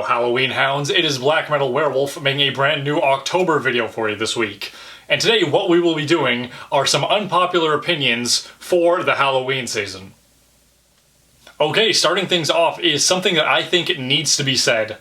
Hello Halloween hounds, it is Blackmetalwerewolf making a brand new October video for you this week. And today what we will be doing are some unpopular opinions for the Halloween season. Okay, starting things off is something that I think needs to be said.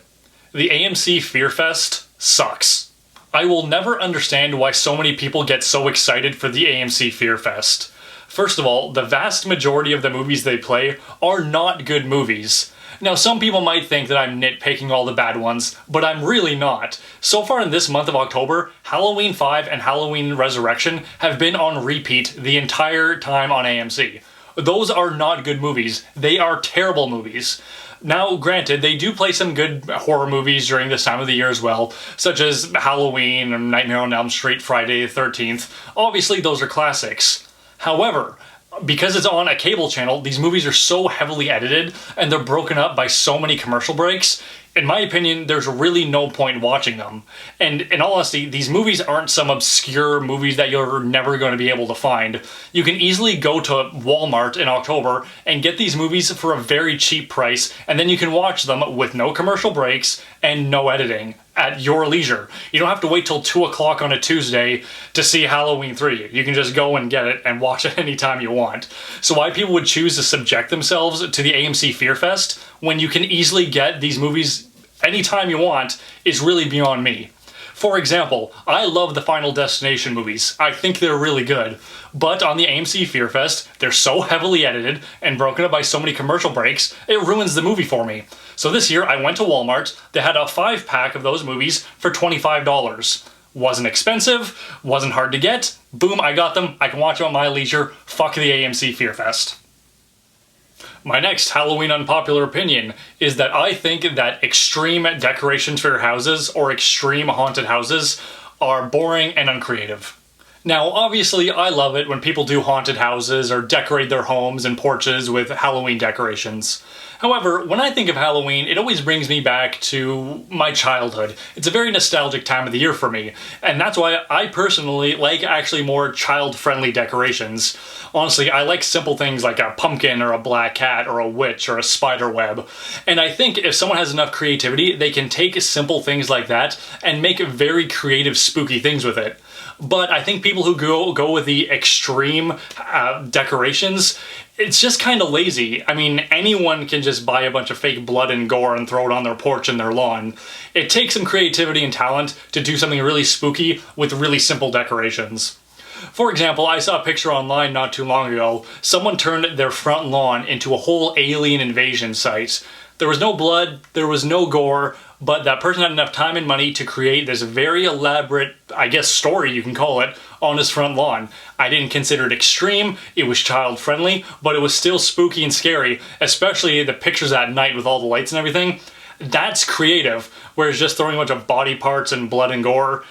The AMC Fear Fest sucks. I will never understand why so many people get so excited for the AMC Fear Fest. First of all, the vast majority of the movies they play are not good movies. Now, some people might think that I'm nitpicking all the bad ones, but I'm really not. So far in this month of October, Halloween 5 and Halloween Resurrection have been on repeat the entire time on AMC. Those are not good movies. They are terrible movies. Now, granted, they do play some good horror movies during this time of the year as well, such as Halloween and Nightmare on Elm Street, Friday the 13th. Obviously, those are classics. However, because it's on a cable channel, these movies are so heavily edited and they're broken up by so many commercial breaks. In my opinion, there's really no point watching them. And in all honesty, these movies aren't some obscure movies that you're never going to be able to find. You can easily go to Walmart in October and get these movies for a very cheap price, and then you can watch them with no commercial breaks and no editing at your leisure. You don't have to wait till 2 o'clock on a Tuesday to see Halloween 3. You can just go and get it and watch it anytime you want. So why people would choose to subject themselves to the AMC Fear Fest when you can easily get these movies anytime you want is really beyond me. For example, I love the Final Destination movies. I think they're really good. But on the AMC Fear Fest, they're so heavily edited and broken up by so many commercial breaks, it ruins the movie for me. So this year, I went to Walmart. They had a 5-pack of those movies for $25. Wasn't expensive, wasn't hard to get. Boom, I got them. I can watch them at my leisure. Fuck the AMC Fear Fest. My next Halloween unpopular opinion is that I think that extreme decorations for your houses or extreme haunted houses are boring and uncreative. Now, obviously, I love it when people do haunted houses or decorate their homes and porches with Halloween decorations. However, when I think of Halloween, it always brings me back to my childhood. It's a very nostalgic time of the year for me, and that's why I personally like actually more child-friendly decorations. Honestly, I like simple things like a pumpkin or a black cat or a witch or a spider web. And I think if someone has enough creativity, they can take simple things like that and make very creative, spooky things with it. But I think people who go with the extreme decorations, it's just kind of lazy. I mean, anyone can just buy a bunch of fake blood and gore and throw it on their porch and their lawn. It takes some creativity and talent to do something really spooky with really simple decorations. For example, I saw a picture online not too long ago. Someone turned their front lawn into a whole alien invasion site. There was no blood, there was no gore, but that person had enough time and money to create this very elaborate, I guess, story you can call it, on his front lawn. I didn't consider it extreme, it was child-friendly, but it was still spooky and scary, especially the pictures at night with all the lights and everything. That's creative, whereas just throwing a bunch of body parts and blood and gore,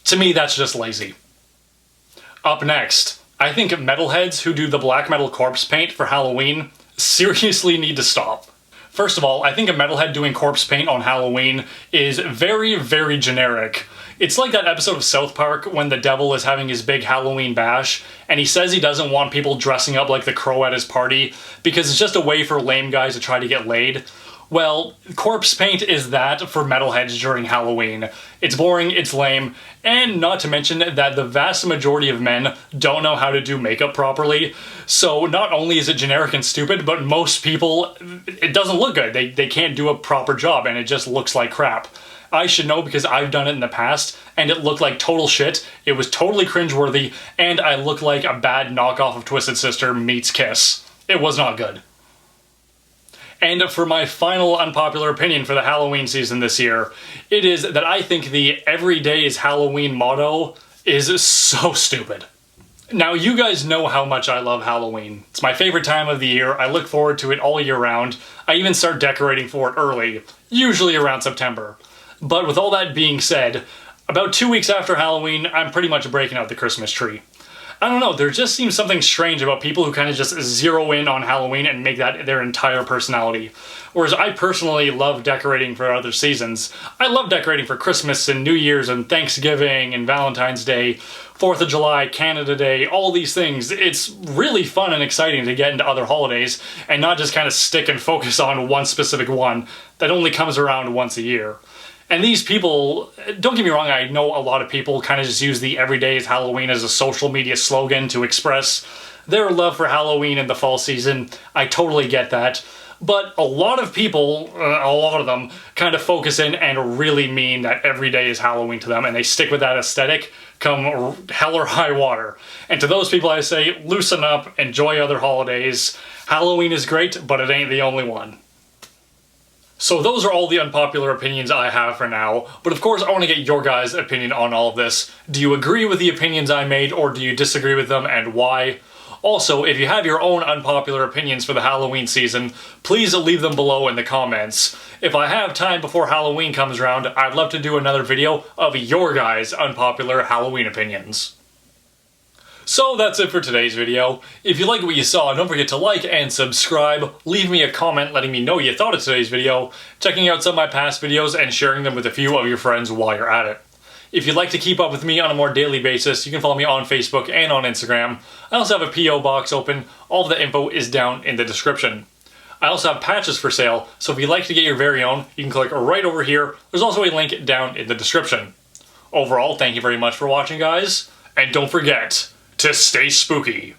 to me that's just lazy. Up next, I think metalheads who do the black metal corpse paint for Halloween seriously need to stop. First of all, I think a metalhead doing corpse paint on Halloween is very, very generic. It's like that episode of South Park when the devil is having his big Halloween bash, and he says he doesn't want people dressing up like the Crow at his party because it's just a way for lame guys to try to get laid. Well, corpse paint is that for metalheads during Halloween. It's boring, it's lame, and not to mention that the vast majority of men don't know how to do makeup properly. So not only is it generic and stupid, but most people, it doesn't look good. They can't do a proper job and it just looks like crap. I should know because I've done it in the past and it looked like total shit. It was totally cringeworthy and I looked like a bad knockoff of Twisted Sister meets Kiss. It was not good. And for my final unpopular opinion for the Halloween season this year, it is that I think the "every day is Halloween" motto is so stupid. Now, you guys know how much I love Halloween. It's my favorite time of the year. I look forward to it all year round. I even start decorating for it early, usually around September. But with all that being said, about 2 weeks after Halloween, I'm pretty much breaking out the Christmas tree. I don't know, there just seems something strange about people who kind of just zero in on Halloween and make that their entire personality. Whereas I personally love decorating for other seasons. I love decorating for Christmas and New Year's and Thanksgiving and Valentine's Day, 4th of July, Canada Day, all these things. It's really fun and exciting to get into other holidays and not just kind of stick and focus on one specific one that only comes around once a year. And these people, don't get me wrong, I know a lot of people kind of just use the everyday is Halloween as a social media slogan to express their love for Halloween in the fall season. I totally get that. But a lot of people, a lot of them, kind of focus in and really mean that every day is Halloween to them, and they stick with that aesthetic come hell or high water. And to those people I say, loosen up, enjoy other holidays. Halloween is great, but it ain't the only one. So those are all the unpopular opinions I have for now, but of course I want to get your guys' opinion on all of this. Do you agree with the opinions I made, or do you disagree with them, and why? Also, if you have your own unpopular opinions for the Halloween season, please leave them below in the comments. If I have time before Halloween comes around, I'd love to do another video of your guys' unpopular Halloween opinions. So that's it for today's video. If you liked what you saw, don't forget to like and subscribe, leave me a comment letting me know what you thought of today's video, checking out some of my past videos, and sharing them with a few of your friends while you're at it. If you'd like to keep up with me on a more daily basis, you can follow me on Facebook and on Instagram. I also have a P.O. box open. All of the info is down in the description. I also have patches for sale, so if you'd like to get your very own, you can click right over here. There's also a link down in the description. Overall, thank you very much for watching, guys, and don't forget to stay spooky.